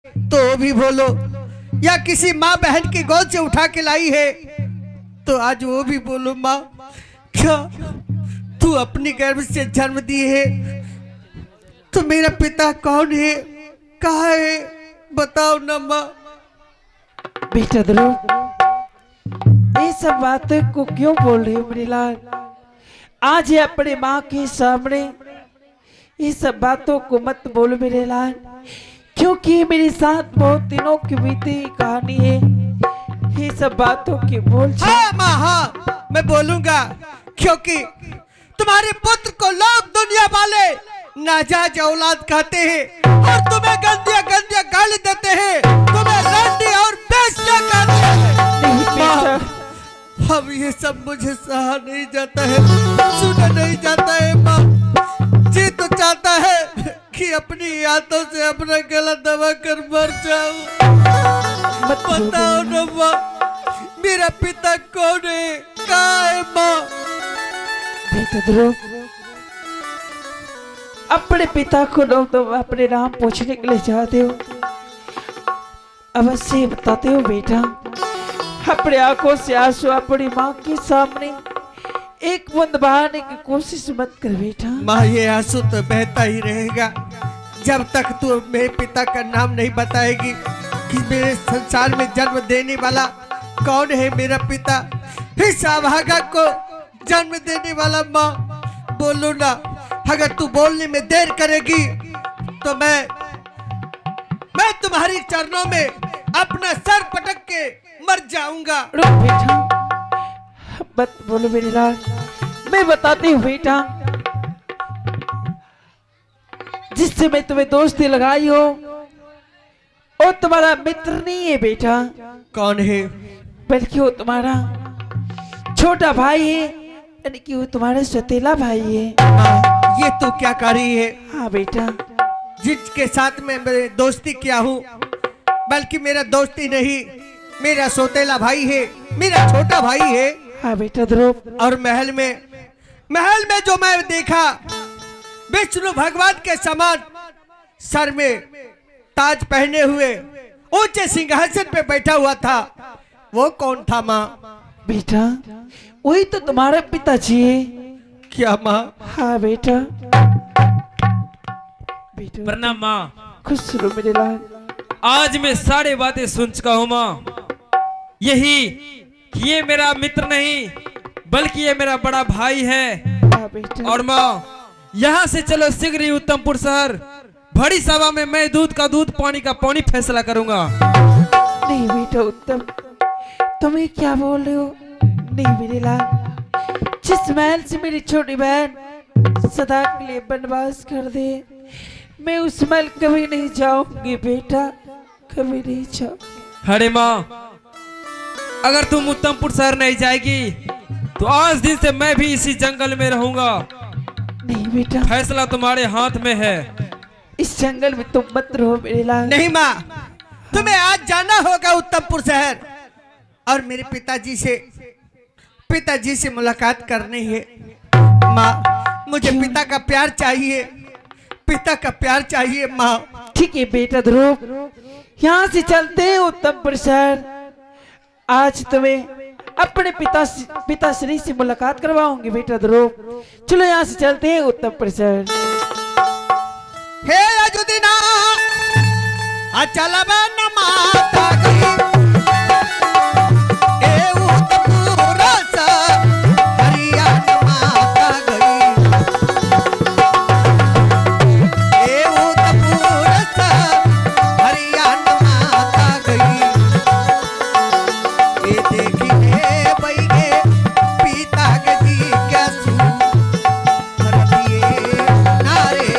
तो वो भी बोलो, या किसी माँ बहन की गोद से उठा के लाई है तो आज वो भी बोलो। माँ, क्या तू अपनी गर्भ से जन्म दी है तो मेरा पिता कौन है, कहाँ है, बताओ ना माँ। बेटा ध्रुव, ये सब बातें को क्यों बोल रही हो मेरे लाल? आज ये अपने माँ के सामने ये सब बातों को मत बोलो मेरे लाल, क्योंकि मेरे साथ बहुत दिनों की बीती कहानी है। ये सब बातों की बोल। हाँ माँ, हाँ मैं बोलूंगा, क्योंकि तुम्हारे पुत्र को लोग दुनिया वाले नाजायज औलाद कहते हैं और तुम्हें गंदिया गंदिया गाली देते हैं, तुम्हें रंडी और बेइज्जत कहते हैं। माँ, अब ये सब मुझे सहा नहीं जाता है, सुना नहीं जाता है। माँ, जी तो चाहता है कि अपनी यादों से अपना गला दबा कर मर जाऊं। बताओ ना माँ, मेरा पिता कौन है, कहाँ है माँ? बेटा ध्रुव, अपने पिता को लोग तो अपने नाम पूछने के लिए जाते हो, अवश्य बताते हो बेटा। अपने आंखों से आंसू अपनी माँ के सामने एक बूंद बहाने की कोशिश मत कर बेटा। माँ, ये आंसू तो बहता ही रहेगा जब तक तू मेरे पिता का नाम नहीं बताएगी कि मेरे संसार में जन्म देने वाला कौन है मेरा पिता, इस अभागा को जन्म देने वाला। माँ बोलो ना, अगर तू बोलने में देर करेगी तो मैं तुम्हारी चरणों में अपना सर पटक के मर जाऊंगा। रुक बेटा, मत बोलो मेरे लाल, मैं बताती हूँ बेटा। जिससे मैं तुम्हें दोस्ती लगाई हो वो तुम्हारा मित्र नहीं है बेटा। कौन है? बल्कि वो तुम्हारा छोटा भाई है, यानी कि वो तुम्हारा सौतेला भाई है। माँ, ये तो क्या कर रही है? हाँ बेटा, जिसके साथ में मैं दोस्ती किया हूँ, बल्कि मेरा दोस्ती नहीं, मेरा सौतेला भाई है, मेरा छोटा भाई है। हाँ बेटा ध्रुव, और महल में जो मैं देखा, विष्णु भगवान के समान सर में ताज पहने हुए ऊंचे सिंहासन पे बैठा हुआ था, वो कौन था माँ? बेटा वही तो तुम्हारा पिताजी है। क्या माँ? हाँ बेटा। बेटा प्रणाम माँ। खुश रहो मेरे लाल। आज मैं सारी बातें सुन चुका हूँ माँ। यही कि ये मेरा मित्र नहीं बल्कि ये मेरा बड़ा भाई है। हाँ बेटा। और माँ, यहाँ से चलो शीघ्र ही उत्तमपुर शहर, बड़ी सभा में मैं दूध का दूध पानी का पानी फैसला करूंगा। नहीं बेटा उत्तम, तुम्हें क्या बोल रहे हो? नहीं मेरे लाल, जिस महल से मेरी छोटी बहन सदा के लिए वनवास कर दे, मैं उस महल कभी नहीं जाऊंगी बेटा, कभी नहीं जाऊँ। अरे माँ, अगर तुम उत्तमपुर शहर नहीं जाएगी तो आज दिन से मैं भी इसी जंगल में रहूंगा। नहीं बेटा, फैसला तुम्हारे हाथ में है। इस जंगल में तुम मत रहो मेरे लाल। नहीं माँ, तुम्हें आज जाना होगा उत्तमपुर शहर और मेरे पिताजी से मुलाकात करनी है। माँ, मुझे पिता का प्यार चाहिए, पिता का प्यार चाहिए माँ। ठीक है बेटा ध्रुव, यहाँ से चलते हैं उत्तमपुर शहर। आज तुम्हें अपने पिताश्री से मुलाकात करवाऊंगी बेटा ध्रुव। चलो यहाँ से चलते हैं उत्तमपुर शहर। हे अजुदीना, अचल बन माता गई, ए उत्तमपुर शहर, हरियाणा माता गई, ए उत्तमपुर शहर, हरियाणा माता गई, ये देखिए बैगे पिता के जी क्या सू नारे।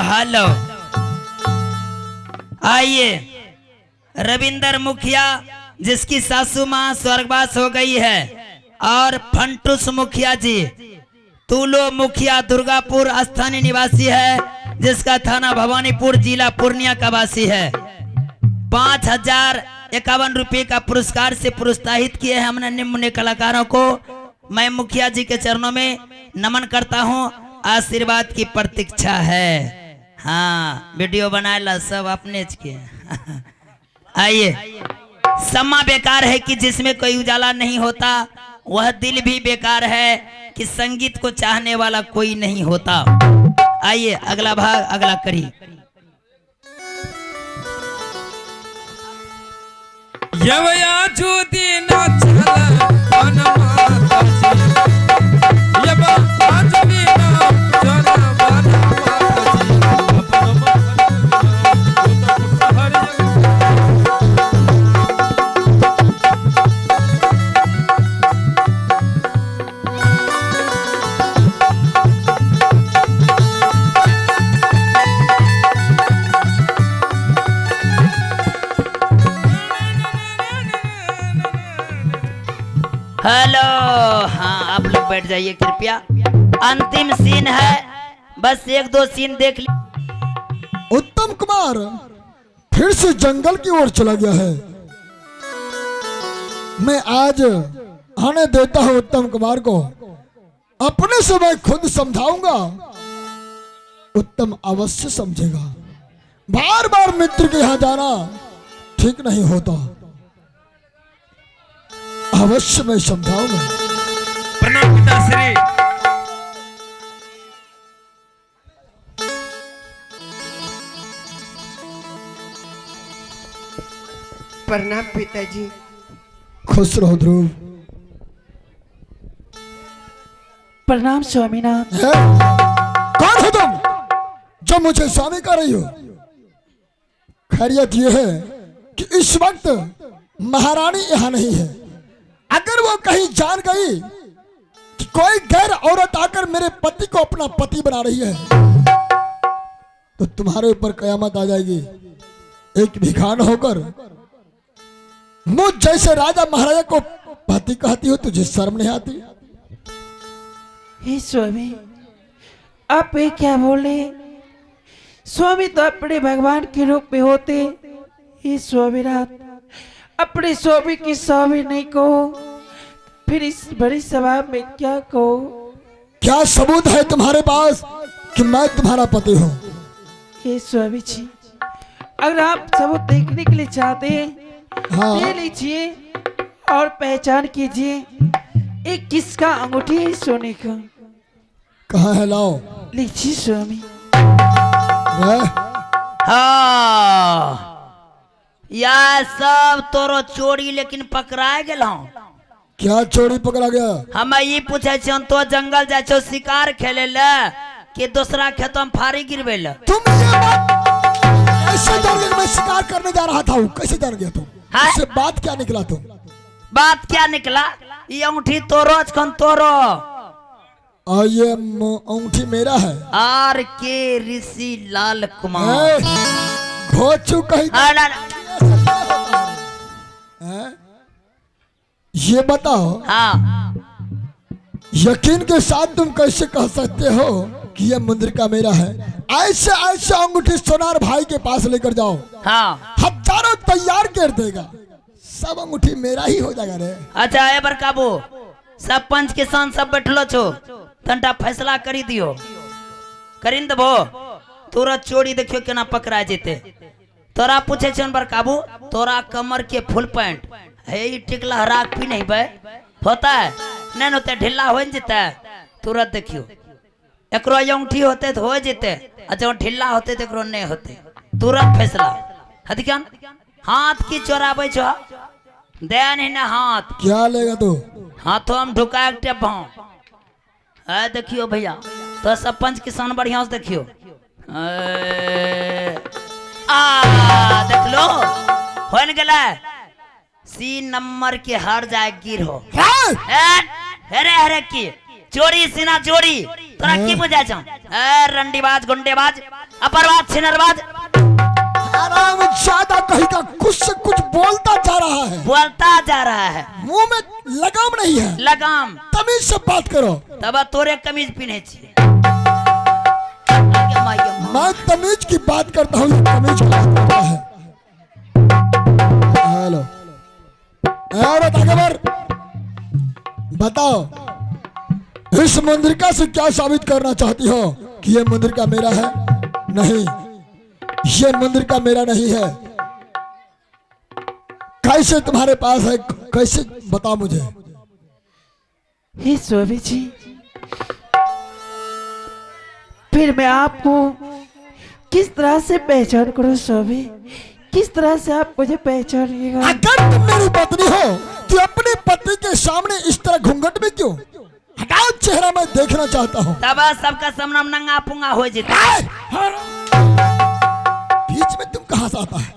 हेलो, आइए। रविंदर मुखिया, जिसकी सासू माँ स्वर्गवास हो गई है, और फंटूस मुखिया जी, तुलो मुखिया दुर्गापुर स्थानीय निवासी है, जिसका थाना भवानीपुर जिला पूर्णिया का वासी है। 5051 रुपये का पुरस्कार से प्रोत्साहित किए हैं हमने निम्न कलाकारों को। मैं मुखिया जी के चरणों में नमन करता हूँ, आशीर्वाद की प्रतीक्षा है। हाँ वीडियो बनाए ला सब अपने के। आइए, समा बेकार है कि जिसमें कोई उजाला नहीं होता, वह दिल भी बेकार है कि संगीत को चाहने वाला कोई नहीं होता। आइए अगला भाग, अगला कड़ी। यवया जुदी ना चला मन माताजी, यबा जुदी ना चला मन माताजी, अपन मन तो हर हेलो, हाँ आप लोग बैठ जाइए कृपया। अंतिम सीन है, बस एक दो सीन देख ली। उत्तम कुमार फिर से जंगल की ओर चला गया है। मैं आज आने देता हूं उत्तम कुमार को, अपने से मैं खुद समझाऊंगा। उत्तम अवश्य समझेगा। बार बार मित्र के यहां जाना ठीक नहीं होता। अवश्य मैं समझाऊंगा। प्रणाम पिताश्री। प्रणाम पिताजी। खुश रहो ध्रुव। प्रणाम स्वामीनाथ। है? कौन हो तुम जो मुझे स्वामी कह रही हो? खैरियत यह है कि इस वक्त महारानी यहाँ नहीं है। अगर वो कहीं जान गई कि कोई गैर औरत आकर मेरे पति को अपना पति बना रही है, तो तुम्हारे ऊपर कयामत आ जाएगी। एक भिखान होकर मुझ जैसे राजा महाराजा को पति कहती हो, तुझे शर्म नहीं आती? हे स्वामी, आप ये क्या बोले? स्वामी तो अपने भगवान के रूप में होते। हे स्वामीनाथ, अपने स्वामी की स्वामी नहीं कहो, फिर इस बड़ी सभा में क्या कहो? क्या सबूत है तुम्हारे पास कि मैं तुम्हारा पति हूँ? हे स्वामी जी, अगर आप सबूत देखने के लिए चाहते हैं, हाँ। ले लीजिए और पहचान कीजिए एक किसका अंगूठी है सोने का। कहाँ है? लाओ। लीजिए स्वामी। हाँ, यह सब तोरो चोरी लेकिन पकड़ाए गेल हूँ। क्या चोरी पकड़ा गया? हम ये पूछे छी, तो जंगल जाए छो शिकार खेले ले कि दूसरा खेतों में फारी गिरवे ले? तुम ये बात कैसे जान गए? मैं शिकार करने जा रहा था। कैसे जान गया तुम? हाँ? इससे बात क्या निकला तुम? बात क्या निकला? ये अंगूठी तोरो कौन तोरो? और ये अंगूठी मेरा है। आर के ऋषि लाल कुमार। घोचू कहीं। ये बताओ, हाँ, यकीन के साथ तुम कैसे कह सकते हो कि ये मुंद्रिका मेरा है? ऐसे ऐसे अंगूठी सोनार भाई के पास लेकर जाओ, हाँ, हजारों तैयार कर देगा, सब अंगूठी मेरा ही हो जाएगा रे। अच्छा ए बर काबू, सब पंच किसान सब बैठलो छो, तंटा फैसला करी दियो। करीन देबो? तोरा चोरी देखियो केना पकड़ा जेते। तोरा पूछे छन बर काबू, तोरा कमर के फुल पैंट है ई टिकला हराक भी नहीं बे होता है? नहीं होते, ढिल्ला हो जेते तुरंत देखियो। एकरो अंगूठी होते तो हो जेते, अच्छा ढिल्ला होते तो एकरो नहीं होते। तुरंत फैसला। हद क्या हाथ की चोराबे छो? दे नहीं ना हाथ। क्या लेगा तू? हाथों हम ढुका के टेप है। देखियो भैया, तो सब पंच किसान बढ़िया से देखियो। देख लो, हो न गला सी नंबर के हर जाए गिर हो। अरे अरे की चोरी सीना चोरी तोरा की बुझा छ? रंडीबाज, गुंडेबाज, अपरबाज, छिनरबाज। आराम ज्यादा कहेगा, कुछ से कुछ बोलता जा रहा है। बोलता जा रहा है, मुंह में लगाम नहीं है। लगाम तमीज से बात करो। तब तोरे कमीज पहने छी। मैं तमीज की बात करता हूँ, तमीज की बात करता है। हेलो, बताओ, इस मुंद्रिका से क्या साबित करना चाहती हो कि ये मुंद्रिका मेरा है? नहीं, ये मंदिर का मेरा नहीं है। कैसे तुम्हारे पास है, कैसे बता मुझे। हे स्वामी जी, फिर मैं आपको किस तरह से पहचान करूं स्वामी? किस तरह से आप मुझे पहचानिएगा? अगर तुम मेरी पत्नी हो तो अपने पति के सामने इस तरह घूंघट में क्यों? हटाओ, चेहरा मैं देखना चाहता हूँ। तब सबका सामना नंगा पुंगा हो जाता। बीच में तुम कहाँ से आता है?